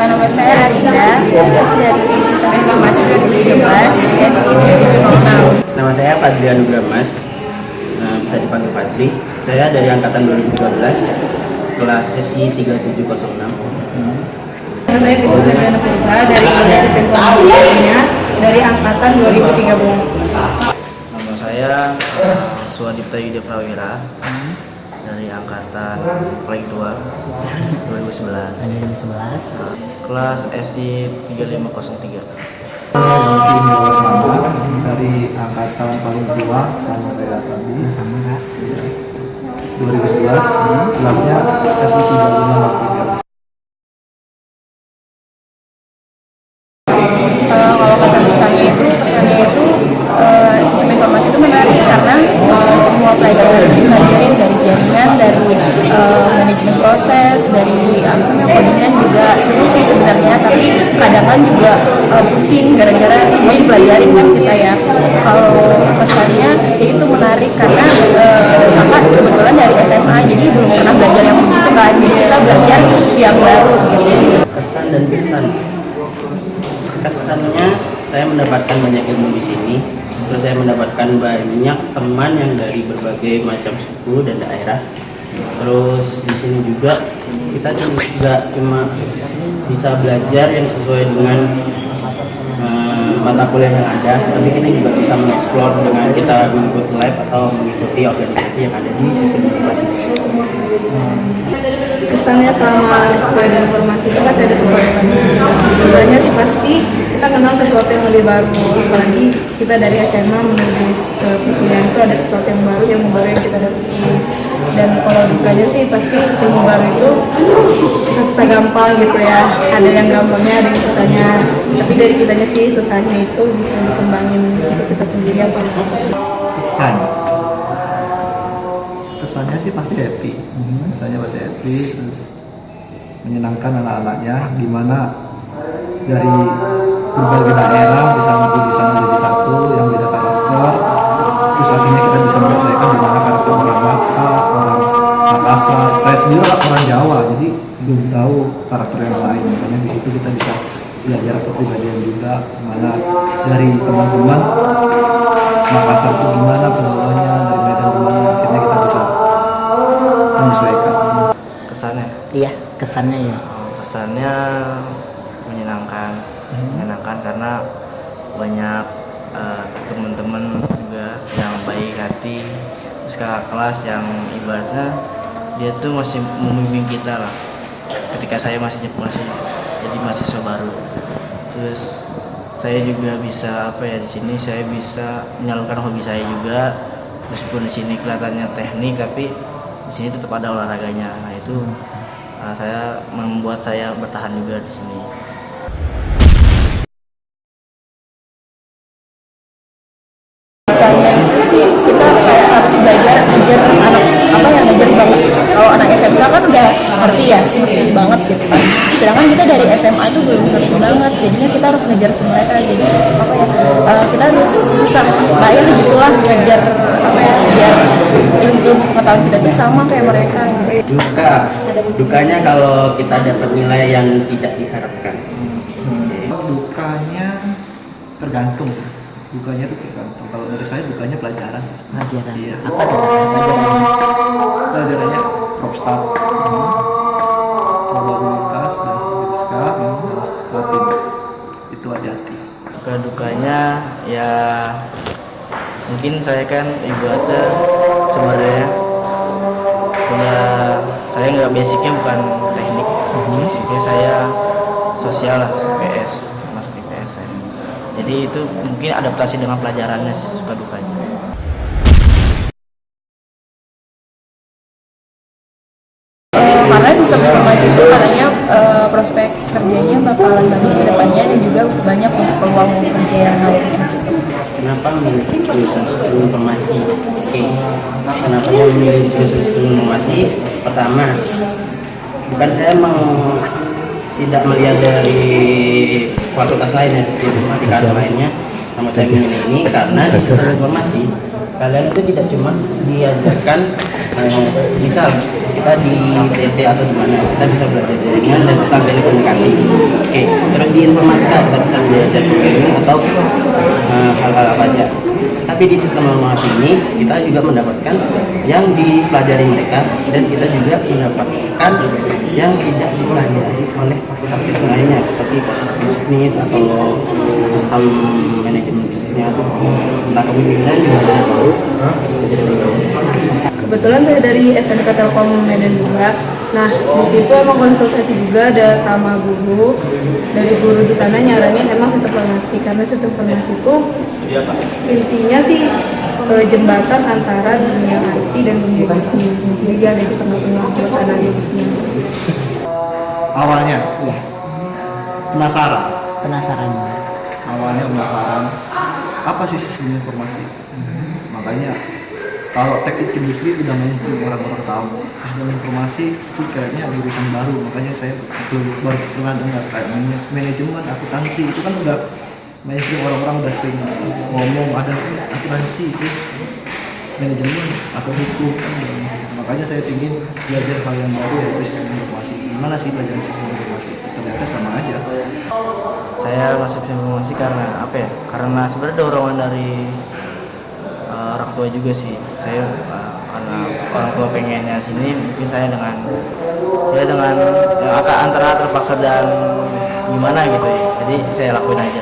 Nama saya Arinda dari Sistem Informasi 2013 SI 3706. Nama saya Fadli Anugrah Mas, bisa dipanggil Fadli. Saya dari angkatan 2013, kelas SI 3706. Saya Putu Chandra Purba dari Sistem Informasinya dari angkatan 2013. Nama saya Suadipta Yuda Prawira dari angkatan paling tua 2011. Kelas SI 3503. Dari angkatan paling tua sama kayak tadi, 2011, kelasnya SI 3503. Kalau kesannya itu sistem informasi itu menarik karena semua pelajaran itu dipelajarin dari jaringan, dari manajemen proses, dari codingan juga seru sih sebenarnya, tapi kadang kan juga pusing gara-gara semuanya dipelajarin kan kita ya. Kalau kesannya ya itu menarik karena kakak kebetulan dari SMA jadi belum pernah belajar yang begitu kan, jadi kita belajar yang baru gitu. Kesan dan pesan. Kesannya saya mendapatkan banyak ilmu di sini. Terus saya mendapatkan banyak teman yang dari berbagai macam suku dan daerah. Terus di sini juga kita juga cuma bisa belajar yang sesuai dengan mata kuliah yang ada, tapi kita juga bisa mengeksplor dengan kita mengikuti live atau mengikuti organisasi yang ada di sistem informasi. Kesannya selama pelajaran informasi itu pasti ada sebenarnya sih pasti kita kenal sesuatu yang lebih baru, apalagi kita dari SMA menuju ke perkuliahan itu ada sesuatu yang baru yang kita dapetin. Dan kalau dukanya sih pasti ilmu baru itu susah-susah gampang gitu ya, ada yang gampangnya ada yang susahnya, tapi dari kitanya sih susahnya itu bisa dikembangin untuk kita sendiri apa. Kesannya sih pasti happy, kesannya pasti happy, terus menyenangkan anak-anaknya, gimana dari berbagai daerah bisa ngumpul di sana jadi satu yang beda karakter, terus akhirnya kita bisa menyesuaikan gimana karakter orang Batak, orang Makassar. Saya sendiri orang Jawa, jadi belum tahu karakter yang lain, makanya di situ kita bisa belajar kepribadian juga, gimana dari teman-teman Makassar itu gimana pengalamannya, dari Medan gimana, akhirnya kita bisa menyesuaikan. Kesannya? Iya, kesannya ya. Kesannya menyenangkan karena banyak teman-teman juga yang baik hati, terus kakak kelas yang ibaratnya dia tuh masih membimbing kita lah ketika saya masih jadi mahasiswa baru. Terus saya juga bisa di sini saya bisa menyalurkan hobi saya juga, meskipun di sini kelihatannya teknik tapi di sini tetap ada olahraganya. Nah itu saya membuat saya bertahan juga di sini. Karena itu sih kita kayak harus belajar ngejar ngejar banget. Kalau anak SMK kan udah ngerti banget gitu kan. Sedangkan kita dari SMA itu belum ngerti banget. Jadinya kita harus ngejar mereka. Jadi kita harus susah payah gitulah ngejar biar ilmu pengetahuan kita tuh sama kayak mereka. Gitu. Dukanya kalau kita dapat nilai yang tidak diharapkan. Dukanya tergantung sih. Dukanya itu tergantung. Kalau dari saya dukanya pelajaran. Iya. Apa tuh? Pelajarannya propstat, probabilitas, dan statistika, dan statin. Itu hati-hati. Dukanya ya mungkin saya kan ibaratnya sebenarnya saya nggak basicnya bukan teknik, basicnya saya sosial lah, PS, masuk IPS saya. Jadi itu mungkin adaptasi dengan pelajarannya suka dukanya. Karena sistem informasi itu katanya prospek kerjanya bakalan bagus ke depannya dan juga banyak untuk peluang kerja yang lainnya. Kenapa memilih jurusan sistem informasi? Kenapa saya memilih jurusan sistem informasi? Pertama, bukan saya tidak melihat dari fakultas lainnya, di informatika lainnya. Nama saya memilih ini karena di sistem informasi kalian itu tidak cuma diajarkan misal kita di CT atau di mana kita bisa belajar jaringan dan tentang telekomunikasi, informatika kita bisa belajar programming atau hal-hal apa aja. Tapi di sistem informasi ini kita juga mendapatkan yang dipelajari mereka, dan kita juga mendapatkan yang tidak dipelajari oleh fakultas lainnya seperti proses bisnis atau sistem manajemen bisnisnya atau tentang kepemimpinan juga ada tahu. Kebetulan saya dari SMK Telkom Medan juga. Nah, di situ emang konsultasi juga ada sama guru. Dari guru di sana nyaranin emang sistem informasi, karena sistem informasi itu intinya sih jembatan antara dunia IT dan dunia bisnis. Jadi dia ada di tengah-tengah buat analitiknya. Awalnya penasaran. Penasaran. Awalnya penasaran. Apa sih sistem informasi? Makanya kalau teknik industri udah mainstream, orang-orang tahu. Sistem informasi itu kayaknya jurusan baru, makanya saya baru pernah dengar kayak manajemen, akuntansi itu kan udah mainstream, orang-orang udah sering ngomong ada akuntansi itu manajemen atau hukum kan udah mainstream. Makanya saya ingin belajar hal yang baru, yaitu sistem informasi. Gimana sih belajar sistem informasi? Ternyata sama aja. Saya masuk sistem informasi karena apa ya? Karena sebenarnya dorongan dari orang tua juga sih. Saya karena orang tua pengennya sini, mungkin saya dengan antara terpaksa dan gimana gitu ya. Jadi saya lakuin aja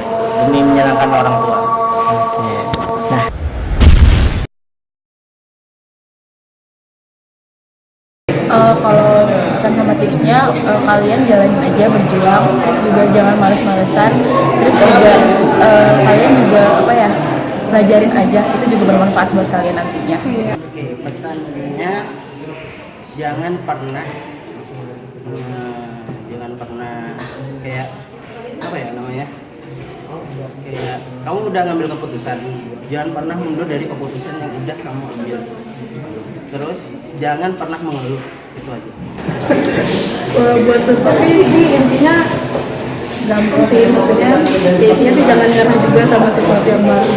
demi menyenangkan orang tua. Oke. Nah, Kalau pesan sama tipsnya, kalian jalanin aja, berjuang, terus juga jangan males-malesan, terus juga kalian juga pelajarin aja, itu juga bermanfaat buat kalian nantinya. Oke, pesannya jangan pernah kayak kayak kamu udah ngambil keputusan, jangan pernah mundur dari keputusan yang udah kamu ambil. Terus jangan pernah mengeluh, itu aja. Buat seperti sih intinya gampang sih, maksudnya intinya sih jangan nyerah juga sama sesuatu yang baru.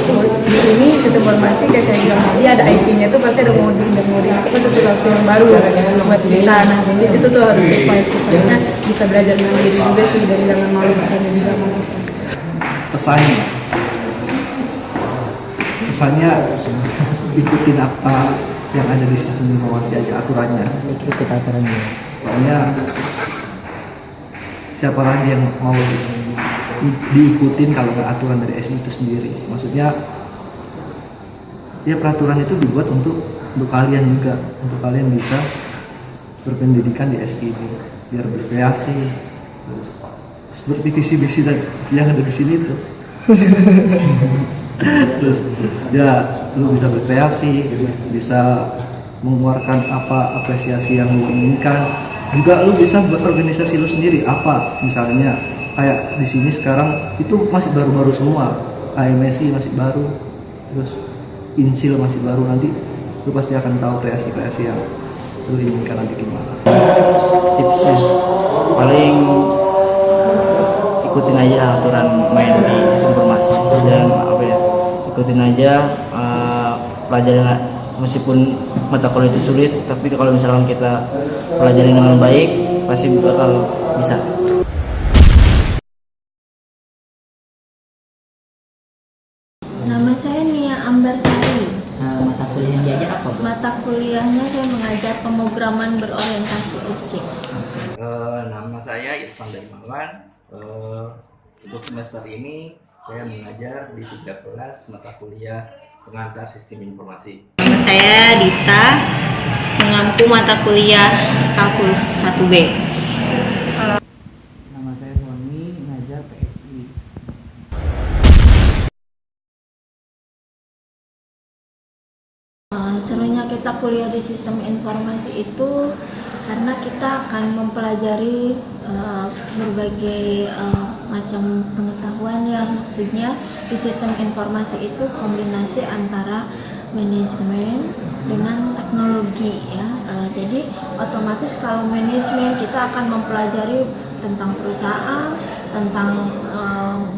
Di sini sistem informasi kayak saya bilang tadi ada IT-nya tuh pasti ada coding, dan coding itu pasti sesuatu yang baru buat kita. Nah di situ tuh harus surprise kita, bisa belajar mandiri juga sih, dari jangan malu bertanya juga malas. Pesannya ikutin apa yang ada di sistem informasi aja, aturannya. ikut aturannya. Soalnya siapa lagi yang mau diikutin kalau nggak aturan dari SI itu sendiri? Maksudnya ya peraturan itu dibuat untuk kalian juga, untuk kalian bisa berpendidikan di SI ini, biar berkreasi, terus seperti visi-visi yang ada di sini tuh. Terus ya lu bisa berkreasi, bisa mengeluarkan apa apresiasi yang lu inginkan. Juga lu bisa buat organisasi lu sendiri, apa misalnya kayak di sini sekarang itu masih baru-baru semua, AMSI masih baru, terus Insil masih baru. Nanti lu pasti akan tahu kreasi-kreasi yang lu inginkan nanti gimana. Tipsnya paling ikutin aja aturan main di sistem informasi, dan ikutin aja, pelajarin meskipun mata kuliah itu sulit, tapi kalau misalkan kita pelajarin dengan baik pasti bakal bisa. Nama saya Nia Ambarsari. Mata kuliah yang diajar apa, Bu? Mata kuliahnya saya mengajar pemrograman berorientasi objek. Nama saya Irfan Darmawan. Untuk semester ini saya mengajar di 3 kelas mata kuliah pengantar sistem informasi. Nama saya Dita, mengampu mata kuliah kalkulus 1B. Nama saya Sony, mengajar PSI. Serunya kita kuliah di sistem informasi itu karena kita akan mempelajari berbagai macam pengetahuan, ya. Maksudnya di sistem informasi itu kombinasi antara manajemen dengan teknologi, ya. Jadi otomatis kalau manajemen kita akan mempelajari tentang perusahaan, tentang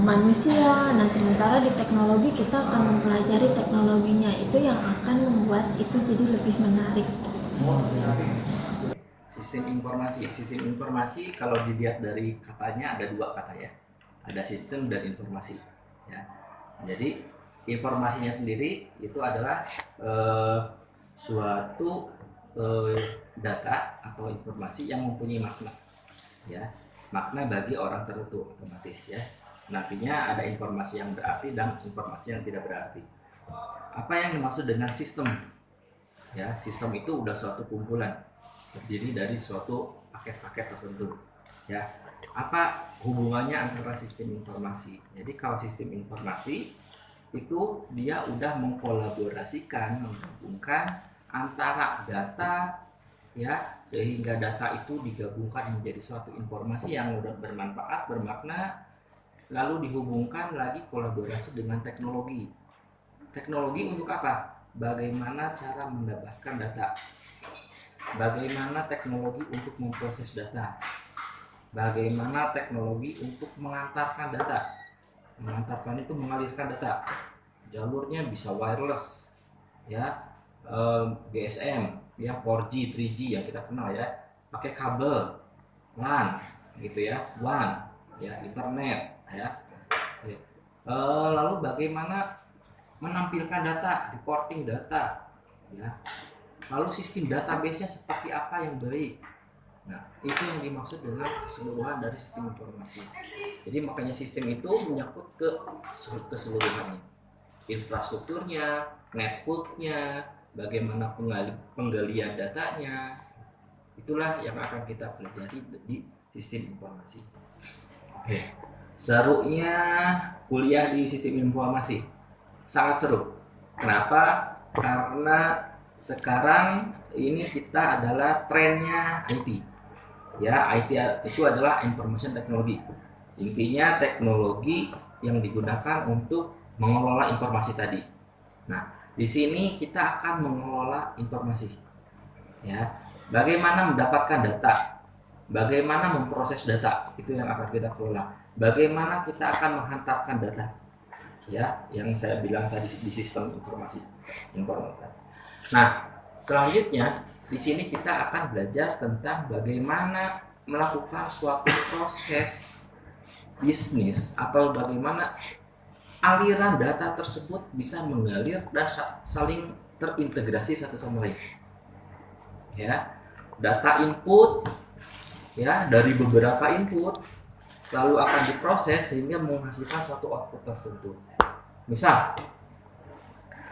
manusia. Nah sementara di teknologi kita akan mempelajari teknologinya, itu yang akan membuat itu jadi lebih menarik. Sistem informasi kalau dilihat dari katanya ada 2 kata, ya. ada sistem dan informasi. Ya. Jadi informasinya sendiri itu adalah suatu data atau informasi yang mempunyai makna, ya, makna bagi orang tertentu otomatis, ya. Nantinya ada informasi yang berarti dan informasi yang tidak berarti. Apa yang dimaksud dengan sistem? Ya, sistem itu udah suatu kumpulan terdiri dari suatu paket-paket tertentu. Ya, apa hubungannya antara sistem informasi? Jadi kalau sistem informasi itu dia udah mengkolaborasikan, menggabungkan antara data, ya, sehingga data itu digabungkan menjadi suatu informasi yang udah bermanfaat, bermakna, lalu dihubungkan lagi kolaborasi dengan teknologi. Teknologi untuk apa? Bagaimana cara mendapatkan data? Bagaimana teknologi untuk memproses data? Bagaimana teknologi untuk mengantarkan data? Mengantarkan itu mengalirkan data. Jalurnya bisa wireless, ya, GSM, ya, 4G, 3G yang kita kenal, ya, pakai kabel, LAN, gitu ya, WAN, ya, internet, ya. Lalu bagaimana menampilkan data, reporting data, ya. Lalu sistem database-nya seperti apa yang baik. Nah, itu yang dimaksud dengan keseluruhan dari sistem informasi. Jadi makanya sistem itu menyangkut ke keseluruhannya. Infrastrukturnya, networknya, bagaimana penggalian datanya. Itulah yang akan kita pelajari di sistem informasi. Oke. Serunya kuliah di sistem informasi sangat seru. Kenapa? Karena sekarang ini kita adalah trennya IT. Ya, IT itu adalah information technology. Intinya teknologi yang digunakan untuk mengelola informasi tadi. Nah, di sini kita akan mengelola informasi. Ya, bagaimana mendapatkan data? Bagaimana memproses data? Itu yang akan kita kelola. Bagaimana kita akan menghantarkan data? Ya, yang saya bilang tadi di sistem informasi. Nah, selanjutnya di sini kita akan belajar tentang bagaimana melakukan suatu proses bisnis atau bagaimana aliran data tersebut bisa mengalir dan saling terintegrasi satu sama lain. Ya, data input, ya, dari beberapa input lalu akan diproses sehingga menghasilkan suatu output tertentu. Misal,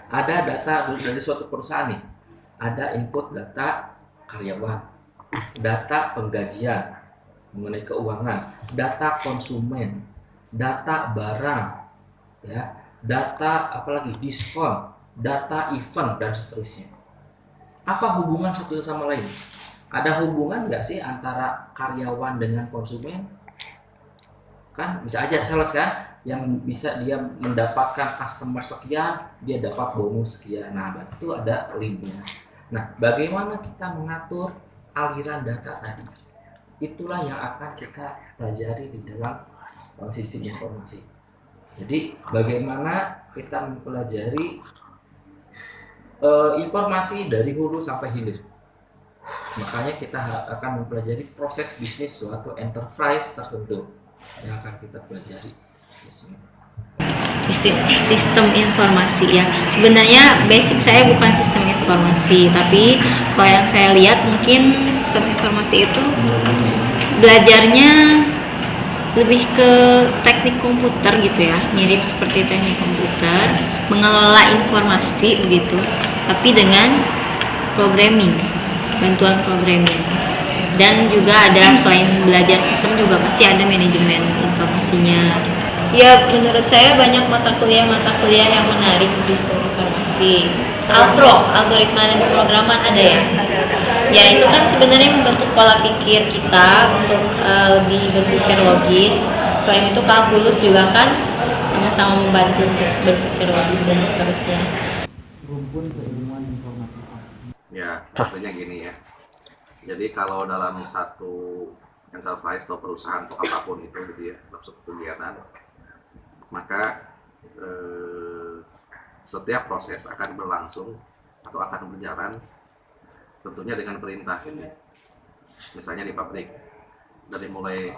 ada data dari suatu perusahaan nih, ada input data karyawan, data penggajian mengenai keuangan, data konsumen, data barang, ya, data apalagi diskon, data event dan seterusnya. Apa hubungan satu sama lain? Ada hubungan nggak sih antara karyawan dengan konsumen? Kan bisa aja sales kan, yang bisa dia mendapatkan customer sekian, dia dapat bonus sekian. Nah, itu ada linknya. Nah, bagaimana kita mengatur aliran data tadi? Itulah yang akan kita pelajari di dalam sistem informasi. Jadi, bagaimana kita mempelajari informasi dari hulu sampai hilir. Makanya kita akan mempelajari proses bisnis suatu enterprise tertentu yang akan kita pelajari di sini. Sistem informasi, ya. Sebenarnya basic saya bukan sistem informasi, tapi kalau yang saya lihat mungkin sistem informasi itu belajarnya lebih ke teknik komputer gitu ya, mirip seperti teknik komputer, mengelola informasi begitu, tapi dengan programming, bantuan programming. Dan juga ada, selain belajar sistem juga pasti ada manajemen informasinya. Ya, menurut saya banyak mata kuliah yang menarik di sistem informasi. Algoritma dan pemrograman ada ya. Ya, itu kan sebenarnya membentuk pola pikir kita untuk lebih berpikir logis. Selain itu kalkulus juga kan sama-sama membantu untuk berpikir logis dan seterusnya. Rumpun keilmuan informatika. Ya, artinya gini ya. Jadi kalau dalam satu enterprise atau perusahaan atau apapun itu gitu ya, dalam suatu kegiatan, maka setiap proses akan berlangsung atau akan berjalan tentunya dengan perintah gitu. Misalnya di pabrik, dari mulai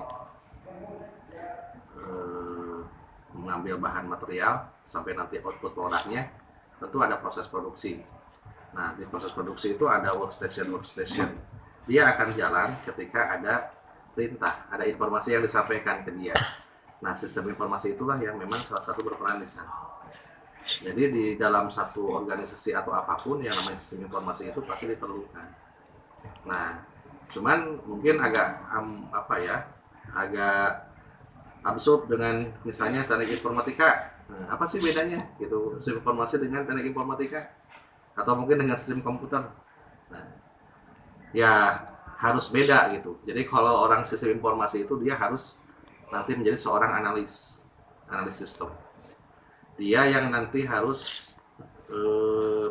mengambil bahan material sampai nanti output produknya, tentu ada proses produksi. Nah, di proses produksi itu ada workstation. Dia akan jalan ketika ada perintah, ada informasi yang disampaikan ke dia. Nah, sistem informasi itulah yang memang salah satu berperan di sana. Jadi di dalam satu organisasi atau apapun yang namanya sistem informasi itu pasti diperlukan. Nah, cuman mungkin agak agak absurd dengan misalnya teknik informatika. Nah, apa sih bedanya gitu sistem informasi dengan teknik informatika atau mungkin dengan sistem komputer? Nah, ya harus beda gitu. Jadi kalau orang sistem informasi itu dia harus nanti menjadi seorang analis sistem. Dia yang nanti harus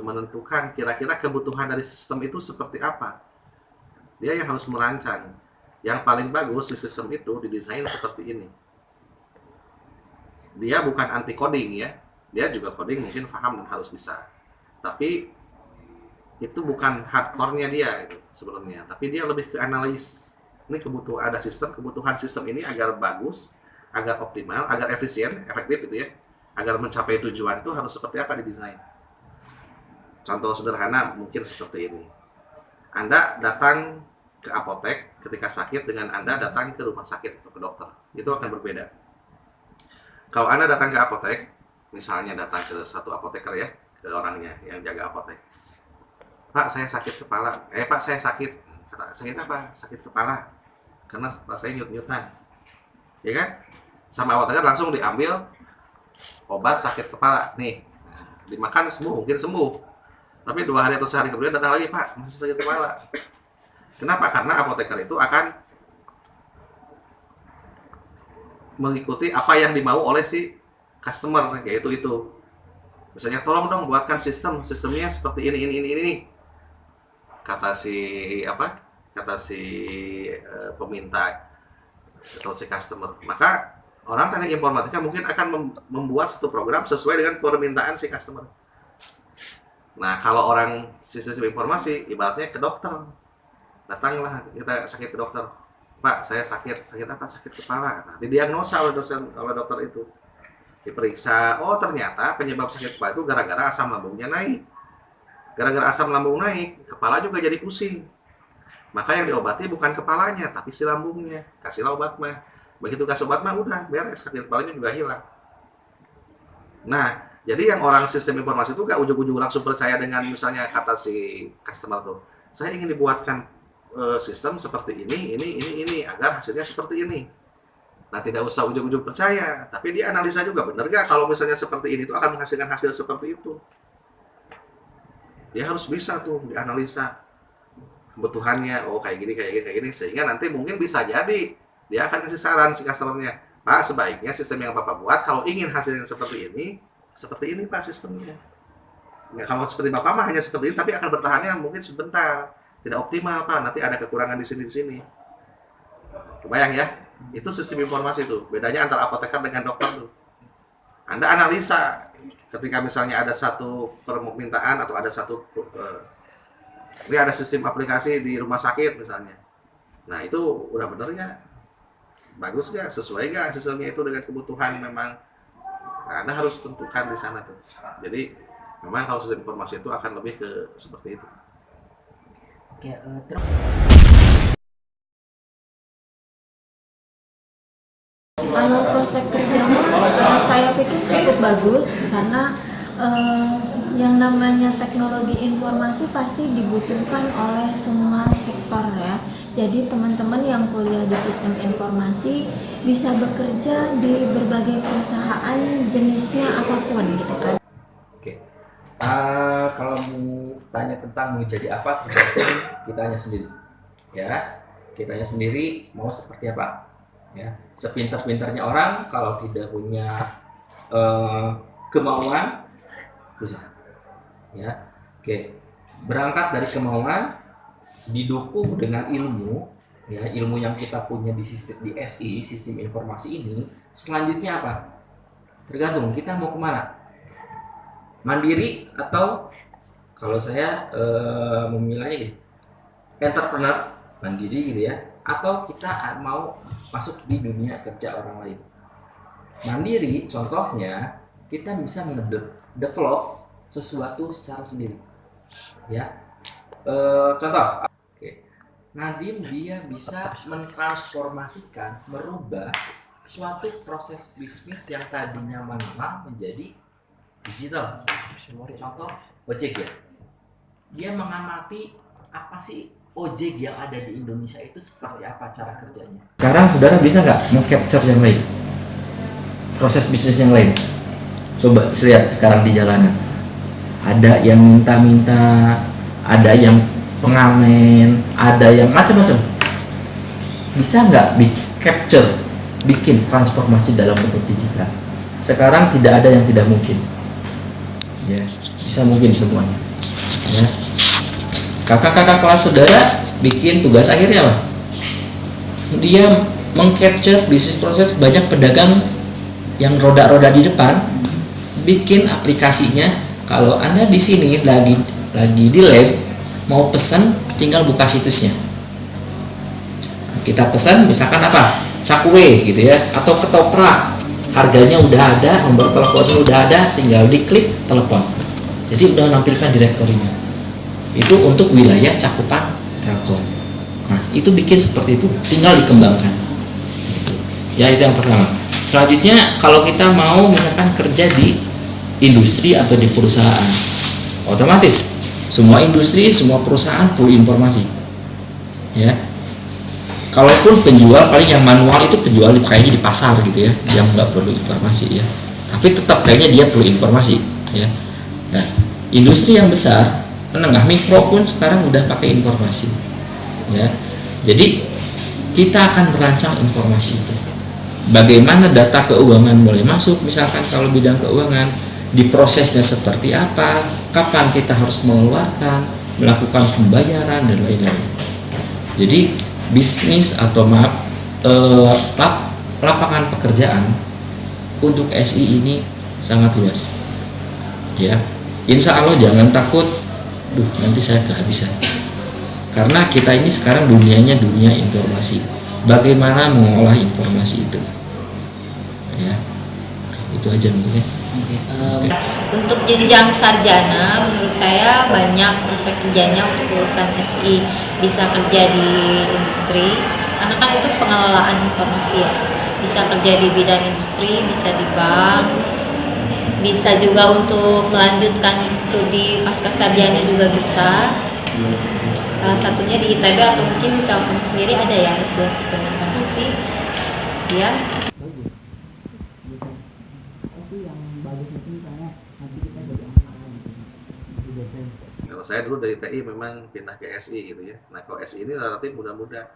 menentukan kira-kira kebutuhan dari sistem itu seperti apa. Dia yang harus merancang. Yang paling bagus di sistem itu didesain seperti ini. Dia bukan anti coding ya. Dia juga coding mungkin paham dan harus bisa. Tapi itu bukan hardcore-nya dia itu sebenarnya. Tapi dia lebih ke analis. Ini kebutuhan ada sistem, kebutuhan sistem ini agar bagus, agar optimal, agar efisien, efektif gitu ya. Agar mencapai tujuan itu harus seperti apa didesain. Contoh sederhana mungkin seperti ini. Anda datang ke apotek ketika sakit dengan Anda datang ke rumah sakit atau ke dokter. Itu akan berbeda. Kalau Anda datang ke apotek, misalnya datang ke satu apoteker ya, ke orangnya yang jaga apotek. Pak, saya sakit kepala. Pak, saya sakit. Kata, sakit apa? Sakit kepala. Karena saya nyut-nyutan. Ya kan? Sama apoteker langsung diambil obat sakit kepala nih, dimakan sembuh, mungkin sembuh, tapi 2 hari atau sehari kemudian datang lagi, Pak, masih sakit kepala. Kenapa? Karena apoteker itu akan mengikuti apa yang dimau oleh si customer, yaitu itu. Misalnya, tolong dong buatkan sistemnya seperti ini. Kata si peminta atau si customer. Maka orang teknik informatika mungkin akan membuat satu program sesuai dengan permintaan si customer. Nah, kalau orang sistem informasi, ibaratnya ke dokter. Datanglah kita sakit ke dokter. Pak, saya sakit apa? Sakit kepala. Nah, didiagnosa oleh dokter itu. Diperiksa, oh ternyata penyebab sakit kepala itu gara-gara asam lambungnya naik. Gara-gara asam lambung naik, kepala juga jadi pusing. Maka yang diobati bukan kepalanya, tapi si lambungnya. Kasihlah obat mah. Begitu kasih obat mah udah beres, sakit kepalanya juga hilang. Nah, jadi yang orang sistem informasi itu gak ujung-ujung langsung percaya dengan misalnya kata si customer tuh, saya ingin dibuatkan sistem seperti ini agar hasilnya seperti ini. Nah, tidak usah ujung-ujung percaya, tapi dia analisa juga benar gak kalau misalnya seperti ini itu akan menghasilkan hasil seperti itu. Dia harus bisa tuh dianalisa kebutuhannya, oh kayak gini, sehingga nanti mungkin bisa jadi dia akan kasih saran si customer-nya, Pak, sebaiknya sistem yang Bapak buat kalau ingin hasilnya seperti ini Pak sistemnya. Ya, kalau seperti Bapak mah hanya seperti ini, tapi akan bertahannya mungkin sebentar, tidak optimal Pak, nanti ada kekurangan di sini. Kebayang ya? Itu sistem informasi itu. Bedanya antara apoteker dengan dokter tuh. Anda analisa ketika misalnya ada satu permintaan atau ada satu ini ada sistem aplikasi di rumah sakit misalnya. Nah, itu udah bener nggak? Bagus gak? Sesuai gak sistemnya itu dengan kebutuhan memang? Nah, Anda harus tentukan di sana tuh. Jadi memang kalau sistem informasi itu akan lebih ke seperti itu. Oke, Kalau prospek kerjanya saya pikir cukup bagus karena yang namanya teknologi informasi pasti dibutuhkan oleh semua sektor ya. Jadi teman-teman yang kuliah di sistem informasi bisa bekerja di berbagai perusahaan jenisnya apapun gitu kan. Oke. Kalau mau tanya tentang mau jadi apa, kitanya sendiri. Ya, kitanya sendiri mau seperti apa? Ya, sepintar-pintarnya orang kalau tidak punya kemauan susah. Ya, oke. Berangkat dari kemauan, didukung dengan ilmu, ya ilmu yang kita punya di SI, sistem informasi ini. Selanjutnya apa? Tergantung kita mau kemana. Mandiri atau kalau saya memilihnya gini, entrepreneur, mandiri gitu ya, atau kita mau masuk di dunia kerja orang lain. Mandiri contohnya kita bisa develop sesuatu secara sendiri. Ya. Contoh. Oke. Nadiem dia bisa mentransformasikan, merubah suatu proses bisnis yang tadinya manual menjadi digital. Contoh ojek ya. Dia mengamati apa sih ojek yang ada di Indonesia itu seperti apa cara kerjanya. Sekarang saudara bisa nggak meng-capture yang lain? Proses bisnis yang lain. Coba lihat sekarang di jalanan. Ada yang minta-minta, ada yang pengamen, ada yang macam-macam. Bisa nggak di-capture, bikin transformasi dalam bentuk digital? Sekarang tidak ada yang tidak mungkin. Ya, bisa mungkin semuanya. Ya. Kakak-kakak kelas saudara bikin tugas akhirnya apa? Dia meng-capture bisnis proses banyak pedagang yang roda-roda di depan, bikin aplikasinya. Kalau Anda di sini lagi di lab mau pesan, tinggal buka situsnya. Kita pesan misalkan apa? Cakwe gitu ya, atau ketoprak. Harganya udah ada, nomor teleponnya udah ada, tinggal diklik telepon. Jadi udah nampilkan direktorinya. Itu untuk wilayah cakupan Telkom. Nah, itu bikin seperti itu, tinggal dikembangkan. Ya, itu yang pertama. Selanjutnya, kalau kita mau misalkan kerja di industri atau di perusahaan, otomatis semua industri, semua perusahaan perlu informasi. Ya. Kalaupun penjual, paling yang manual itu penjual kayaknya di pasar gitu ya, yang nggak perlu informasi ya. Tapi tetap kayaknya dia perlu informasi. Ya. Nah, industri yang besar, menengah, mikro pun sekarang udah pakai informasi. Ya. Jadi kita akan merancang informasi itu. Bagaimana data keuangan boleh masuk, misalkan kalau bidang keuangan, diprosesnya seperti apa, kapan kita harus mengeluarkan, melakukan pembayaran dan lain-lain. Jadi bisnis atau lapangan pekerjaan untuk SI ini sangat luas. Ya, insya Allah jangan takut, nanti saya kehabisan. Karena kita ini sekarang dunianya dunia informasi. Bagaimana mengolah informasi itu? Ya, itu aja mungkin. Untuk jenjang sarjana, menurut saya banyak prospek kerjanya untuk lulusan SI. Bisa kerja di industri, karena kan itu pengelolaan informasi ya. Bisa kerja di bidang industri, bisa di bank, bisa juga untuk melanjutkan studi pasca sarjana juga bisa. Salah satunya di ITB atau mungkin di Telkom sendiri ada ya S2 Sistem Informasi. Ya. Kalau saya dulu dari TI memang pindah ke SI gitu ya. Nah kalau SI ini relatif muda-muda.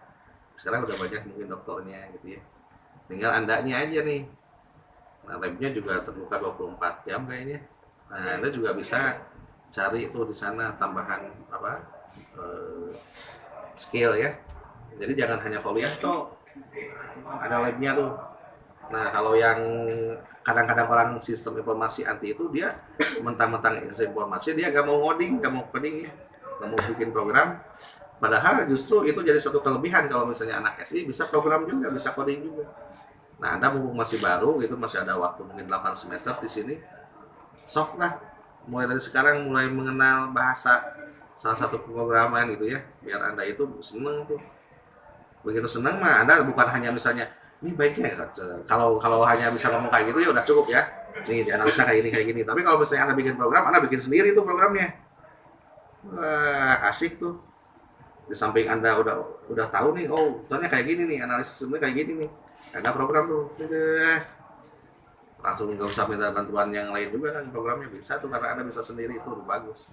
Sekarang udah banyak mungkin doktornya gitu ya. Tinggal andanya aja nih. Nah labnya juga terbuka 24 jam kayaknya. Nah Anda juga bisa cari itu di sana tambahan apa skill ya. Jadi jangan hanya kuliah toh, ada labnya tuh. Nah kalau yang kadang-kadang orang sistem informasi anti itu dia mentang-mentang informasi dia gak mau ngoding, gak mau coding ya, gak mau bikin program. Padahal justru itu jadi satu kelebihan kalau misalnya anak SI bisa program juga, bisa coding juga. Nah Anda mumpung masih baru gitu, masih ada waktu mungkin 8 semester di sini, sok lah mulai dari sekarang mulai mengenal bahasa salah satu pemrograman gitu ya, biar Anda itu seneng tuh. Begitu seneng mah Anda bukan hanya misalnya ini baiknya kalau hanya bisa ngomong kayak gitu ya udah cukup ya. Nih dianalisa kayak gini. Tapi kalau misalnya Anda bikin program, Anda bikin sendiri tuh programnya. Wah, asik tuh. Di samping Anda udah tahu nih, oh, contohnya kayak gini nih, analisis semuanya kayak gini nih. Ada program tuh. Langsung nggak usah minta bantuan yang lain juga kan, programnya bisa tuh karena Anda bisa sendiri, itu udah bagus.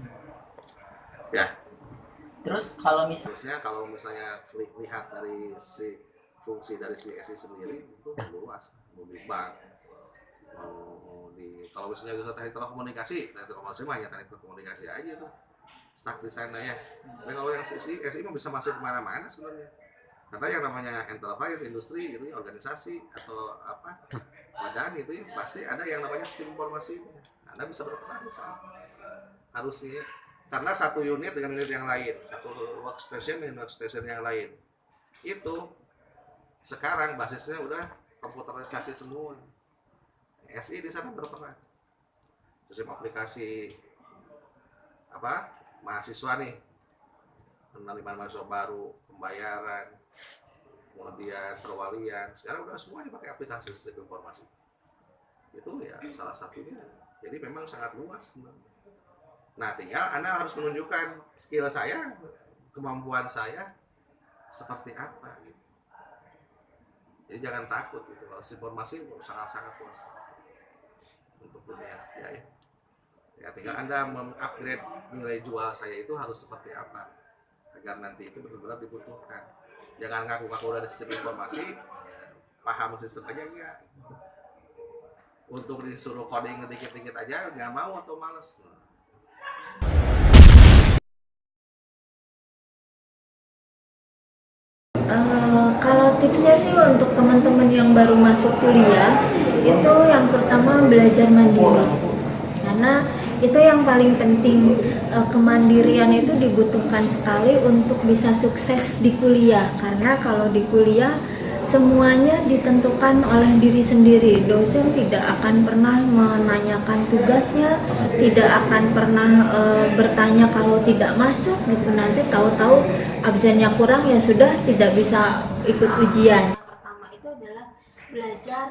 Ya. Terus kalau misalnya lihat dari si fungsi dari si SI sendiri itu luas, mau di bank, mau di kalau misalnya bisa teknik telekomunikasi mah hanya teknik telekomunikasi aja tuh stuck di sana ya. Tapi kalau yang SI mah bisa masuk kemana-mana sebenarnya. Karena yang namanya enterprise, industri gitu ya, organisasi atau apa badan itu ya pasti ada yang namanya sistem informasi. Anda bisa berperan di sana harusnya. Karena satu unit dengan unit yang lain, satu workstation dengan workstation yang lain, itu sekarang basisnya udah komputerisasi semua. SI di sana berperan. Sistem aplikasi apa mahasiswa nih, penerimaan mahasiswa baru, pembayaran, kemudian perwalian, sekarang udah semuanya pakai aplikasi sistem informasi. Itu ya salah satunya. Jadi memang sangat luas sebenarnya. Nah, tinggal Anda harus menunjukkan skill saya, kemampuan saya seperti apa gitu. Jadi jangan takut gitu. Kalau informasi sangat-sangat luas untuk dunia kerja ya. Ya tinggal Anda mengupgrade nilai jual saya itu harus seperti apa agar nanti itu benar-benar dibutuhkan. Jangan ngaku-ngaku dari sistem informasi, ya, paham sistem aja enggak. Untuk disuruh coding dikit-dikit aja nggak mau atau males. Kalau tipsnya sih untuk teman-teman yang baru masuk kuliah, itu yang pertama belajar mandiri, karena itu yang paling penting. Kemandirian itu dibutuhkan sekali untuk bisa sukses di kuliah, karena kalau di kuliah semuanya ditentukan oleh diri sendiri. Dosen tidak akan pernah menanyakan tugasnya, tidak akan pernah bertanya kalau tidak masuk gitu. Nanti tahu-tahu absennya kurang, ya sudah tidak bisa ikut ujian. Yang pertama itu adalah belajar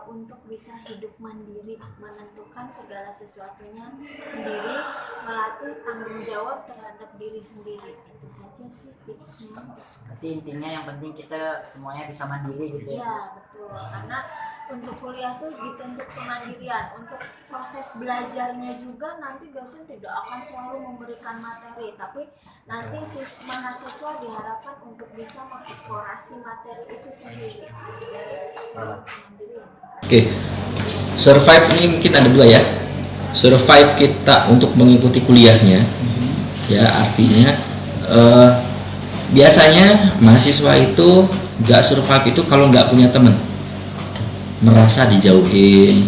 untuk bisa hidup mandiri, menentukan segala sesuatunya sendiri, melatih tanggung jawab terhadap diri sendiri. Itu saja sih tipsnya. Berarti intinya yang penting kita semuanya bisa mandiri gitu ya? Iya, betul. Karena untuk kuliah tuh dituntut kemandirian. Untuk proses belajarnya juga nanti dosen tidak akan selalu memberikan materi, tapi nanti mahasiswa diharapkan untuk bisa mengeksplorasi materi itu sendiri. Jadi kemandirian. Oke, survive ini mungkin ada dua ya. Survive kita untuk mengikuti kuliahnya, ya artinya biasanya mahasiswa itu nggak survive itu kalau nggak punya teman, merasa dijauhin,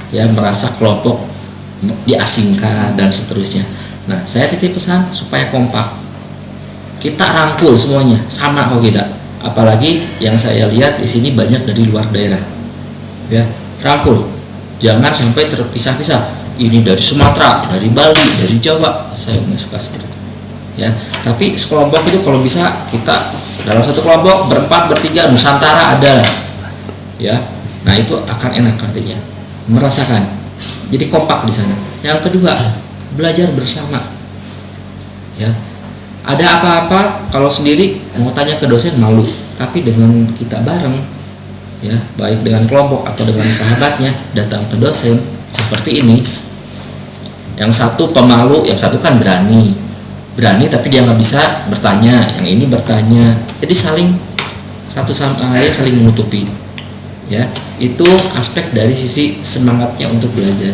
ya merasa kelompok diasingkan dan seterusnya. Nah, saya titip pesan supaya kompak, kita rangkul semuanya sama kok kita. Apalagi yang saya lihat di sini banyak dari luar daerah. Ya, rangkul, jangan sampai terpisah-pisah. Ini dari Sumatera, dari Bali, dari Jawa. Saya nggak suka seperti itu. Ya, tapi sekelompok itu kalau bisa kita dalam satu kelompok berempat, bertiga, Nusantara ada lah. Ya, nah itu akan enak nantinya, merasakan. Jadi kompak di sana. Yang kedua, belajar bersama. Ya, ada apa-apa kalau sendiri mau tanya ke dosen malu, tapi dengan kita bareng, ya baik dengan kelompok atau dengan sahabatnya datang ke dosen seperti ini, yang satu pemalu, yang satu kan berani tapi dia nggak bisa bertanya, yang ini bertanya, jadi saling satu sama lain saling menutupi. Ya, itu aspek dari sisi semangatnya untuk belajar.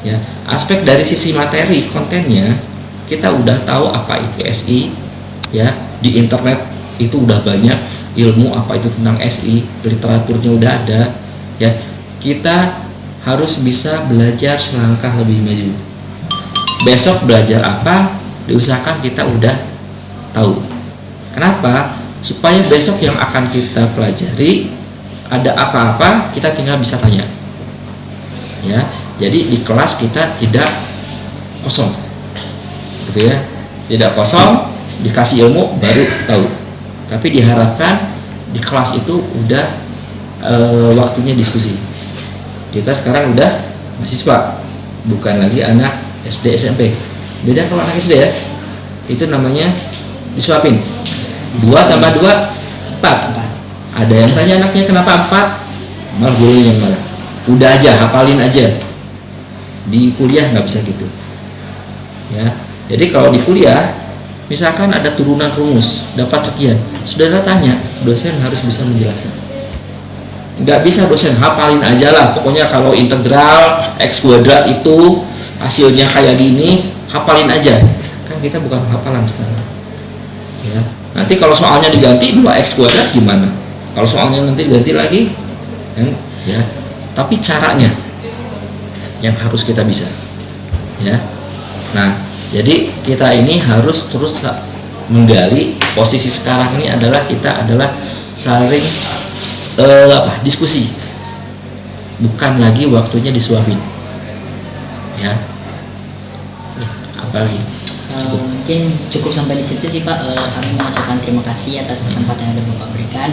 Ya, aspek dari sisi materi kontennya kita udah tahu apa itu SI. Ya, di internet itu udah banyak ilmu apa itu tentang SI, literaturnya udah ada. Ya, kita harus bisa belajar selangkah lebih maju. Besok belajar apa, diusahakan kita udah tahu. Kenapa? Supaya besok yang akan kita pelajari ada apa-apa kita tinggal bisa tanya. Ya, jadi di kelas kita tidak kosong, gitu ya, tidak kosong, dikasih ilmu baru tahu. Tapi diharapkan di kelas itu udah waktunya diskusi. Kita sekarang udah mahasiswa, bukan lagi anak SD SMP. Beda kalau anak SD ya, itu namanya disuapin. 2 tambah 2 4. Ada yang tanya anaknya kenapa 4, malah gurunya yang marah. Udah aja, hafalin aja. Di kuliah nggak bisa gitu. Ya, jadi kalau di kuliah, misalkan ada turunan rumus, dapat sekian, saudara tanya, dosen harus bisa menjelaskan. Nggak bisa dosen hafalin aja lah, pokoknya kalau integral x kuadrat itu hasilnya kayak gini, hafalin aja. Kan kita bukan hafalan sekarang. Ya, nanti kalau soalnya diganti 2x kuadrat gimana? Kalau soalnya nanti diganti lagi, kan? Ya, tapi caranya yang harus kita bisa. Ya, nah, jadi kita ini harus terus menggali. Posisi sekarang ini adalah kita adalah saling diskusi bukan lagi waktunya disuapin. Ya, apalagi Mungkin cukup sampai di situ sih Pak. Kami mengucapkan terima kasih atas kesempatan yang sudah Bapak berikan,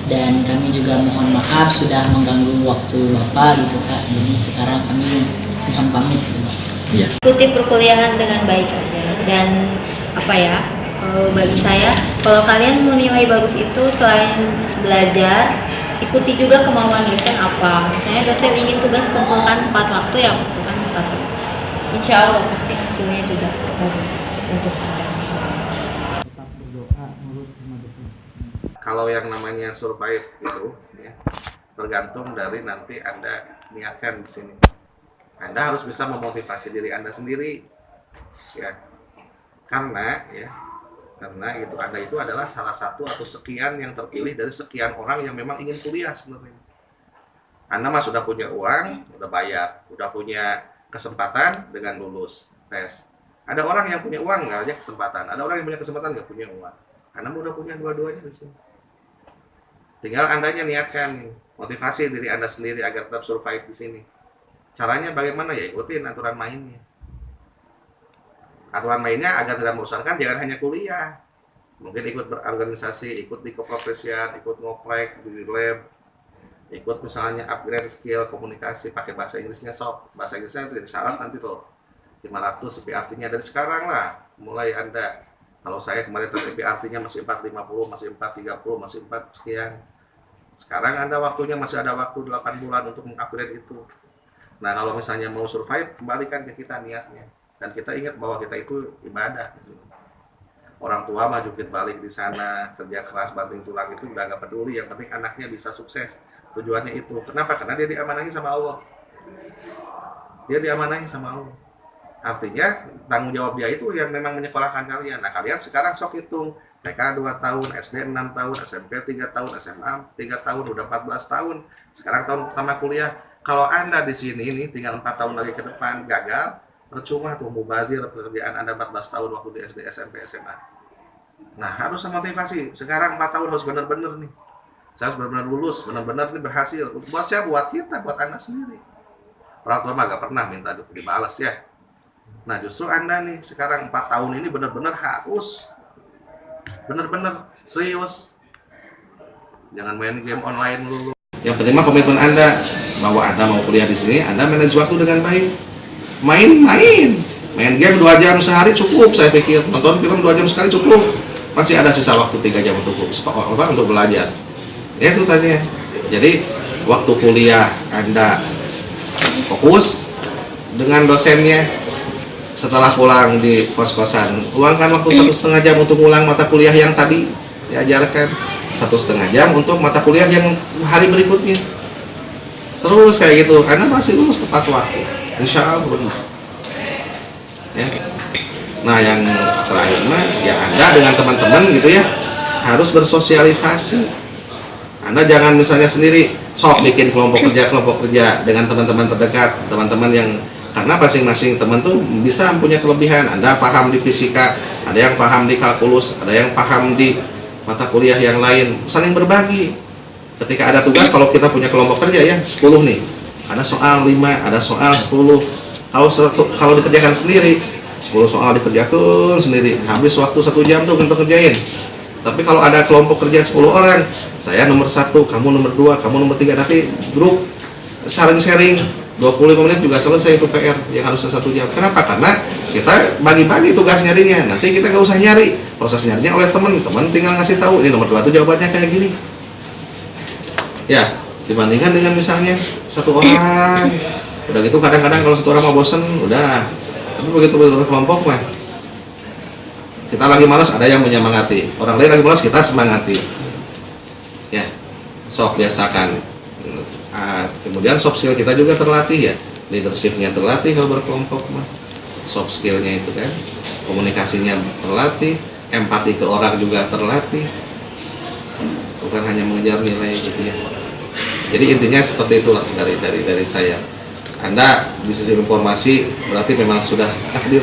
dan kami juga mohon maaf sudah mengganggu waktu Bapak gitu Kak. Jadi sekarang kami mohon pamit gitu Pak. ya. Ikuti perkuliahan dengan baik aja, dan apa ya, kalau bagi saya, kalau kalian mau nilai bagus itu selain belajar, ikuti juga kemauan dosen apa. Misalnya dosen ingin tugas kumpulkan tepat waktu, ya kumpulkan tepat waktu. Insya Allah pasti hasilnya juga bagus untuk Anda semua. Kalau yang namanya survive itu ya, tergantung dari nanti Anda niatkan di sini. Anda harus bisa memotivasi diri Anda sendiri, ya, karena itu Anda itu adalah salah satu atau sekian yang terpilih dari sekian orang yang memang ingin kuliah sebenarnya. Anda mah sudah punya uang, udah bayar, udah punya kesempatan dengan lulus tes. Ada orang yang punya uang nggak aja kesempatan, ada orang yang punya kesempatan nggak punya uang. Anda udah punya dua-duanya di sini. Tinggal Andanya niatkan nih, motivasi diri Anda sendiri agar tetap survive di sini. Caranya bagaimana? Ya ikutin aturan mainnya. Aturan mainnya agar tidak membosankan, jangan hanya kuliah. Mungkin ikut berorganisasi, ikut di keprofesian, ikut ngoprek di lab, ikut misalnya upgrade skill komunikasi, pakai bahasa Inggrisnya sok. Bahasa Inggrisnya itu syarat nanti tuh 500 CPRT-nya dari sekarang lah. Mulai Anda. Kalau saya kemarin CPRT-nya masih 450, masih 430, masih 4 sekian. Sekarang Anda waktunya masih ada waktu 8 bulan untuk mengupgrade itu. Nah, kalau misalnya mau survive, kembalikan ke kita niatnya. Dan kita ingat bahwa kita itu ibadah. Orang tua mah jukit balik di sana, kerja keras banting tulang itu udah gak peduli. Yang penting anaknya bisa sukses. Tujuannya itu. Kenapa? Karena dia diamanahi sama Allah. Dia diamanahi sama Allah. Artinya tanggung jawab dia itu yang memang menyekolahkan kalian. Nah, kalian sekarang sok hitung. TK 2 tahun, SD 6 tahun, SMP 3 tahun, SMA 3 tahun, udah 14 tahun. Sekarang tahun pertama kuliah. Kalau Anda di sini ini tinggal 4 tahun lagi ke depan gagal, percuma tuh mubazir pekerjaan Anda 14 tahun waktu di SD, SMP, SMA. Nah, harus motivasi. Sekarang 4 tahun harus benar-benar nih. Saya harus benar-benar lulus, benar-benar nih berhasil. Buat siapa? Buat kita, buat Anda sendiri. Orang tua mah gak pernah minta dibalas ya. Nah, justru Anda nih sekarang 4 tahun ini benar-benar harus benar-benar serius. Jangan main game online dulu. Yang penting mah komitmen Anda bahwa Anda mau kuliah di sini, Anda manage waktu dengan baik. Main game 2 jam sehari cukup, saya pikir. Nonton film 2 jam sekali cukup. Masih ada sisa waktu 3 jam untuk belajar. Ya itu tadinya. Jadi waktu kuliah Anda fokus dengan dosennya. Setelah pulang di kos-kosan, luangkan waktu 1,5 jam untuk ulang mata kuliah yang tadi diajarkan, 1,5 jam untuk mata kuliah yang hari berikutnya. Terus kayak gitu, Anda masih lulus tepat waktu, insya Allah. Ya. Nah, yang terakhir mah ya Anda dengan teman-teman gitu ya harus bersosialisasi. Anda jangan misalnya sendiri sok bikin kelompok kerja dengan teman-teman terdekat, teman-teman yang, karena masing-masing teman tuh bisa punya kelebihan. Anda paham di fisika, ada yang paham di kalkulus, ada yang paham di mata kuliah yang lain. Saling berbagi. Ketika ada tugas, kalau kita punya kelompok kerja ya 10 nih, ada soal 5, ada soal 10. Kalau dikerjakan sendiri, 10 soal dikerjakan sendiri, habis waktu 1 jam tuh untuk kerjain. Tapi kalau ada kelompok kerja 10 orang, saya nomor 1, kamu nomor 2, kamu nomor 3, nanti grup saling sharing. 25 menit juga selesai itu PR yang harusnya 1 jam. Kenapa? Karena kita bagi-bagi tugas nyarinya. Nanti kita gak usah nyari, proses nyarinya oleh teman tinggal ngasih tahu ini nomor 2 itu jawabannya kayak gini. Ya, dibandingkan dengan misalnya 1 orang. Udah gitu kadang-kadang kalau 1 orang mau bosen, udah. Tapi begitu berkelompok mah, kita lagi malas ada yang menyemangati, orang lain lagi malas kita semangati. Ya, sok biasakan. Kemudian soft skill kita juga terlatih ya, leadershipnya terlatih kalau berkelompok mah, soft skillnya itu kan, komunikasinya terlatih, empati ke orang juga terlatih, bukan hanya mengejar nilai gitu ya. Jadi intinya seperti itulah dari saya. Anda di sisi informasi berarti memang sudah takdir,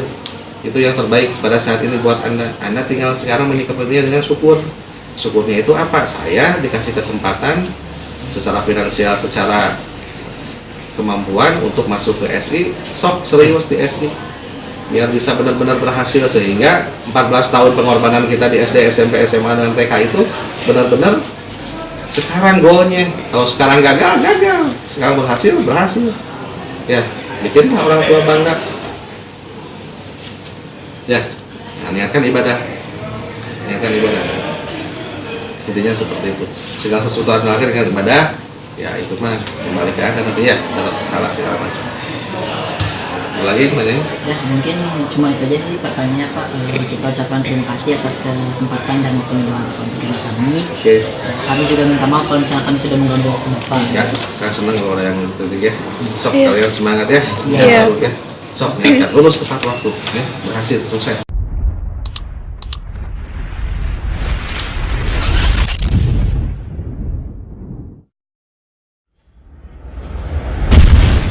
itu yang terbaik pada saat ini buat Anda. Anda tinggal sekarang menyikapinya dengan syukur. Syukurnya itu apa? Saya dikasih kesempatan secara finansial, secara kemampuan untuk masuk ke SI, sok serius di SI biar bisa benar-benar berhasil, sehingga 14 tahun pengorbanan kita di SD, SMP, SMA, dan TK itu benar-benar sekarang goalnya. Kalau sekarang gagal, sekarang berhasil ya, bikin orang tua bangga ya. Nah, niatkan ibadah intinya seperti itu. Segala sesuatu terakhir dengan ibadah ya, itu mah kembali ke Anda nanti ya, dapat halal segala macam. Lagi pertanyaan? Ya mungkin cuma itu aja sih pertanyaannya Pak. Kita ucapkan terima kasih atas kesempatan dan penjelasan kami. Kami juga minta maaf kalau misalnya kami sudah mengganggu waktu Bapak. Ya, saya senang kalau ada yang penting ya. Sok Iya. kalian semangat ya. Iya. Ya. Sok niatkan lulus tepat waktu ya. Berhasil, sukses.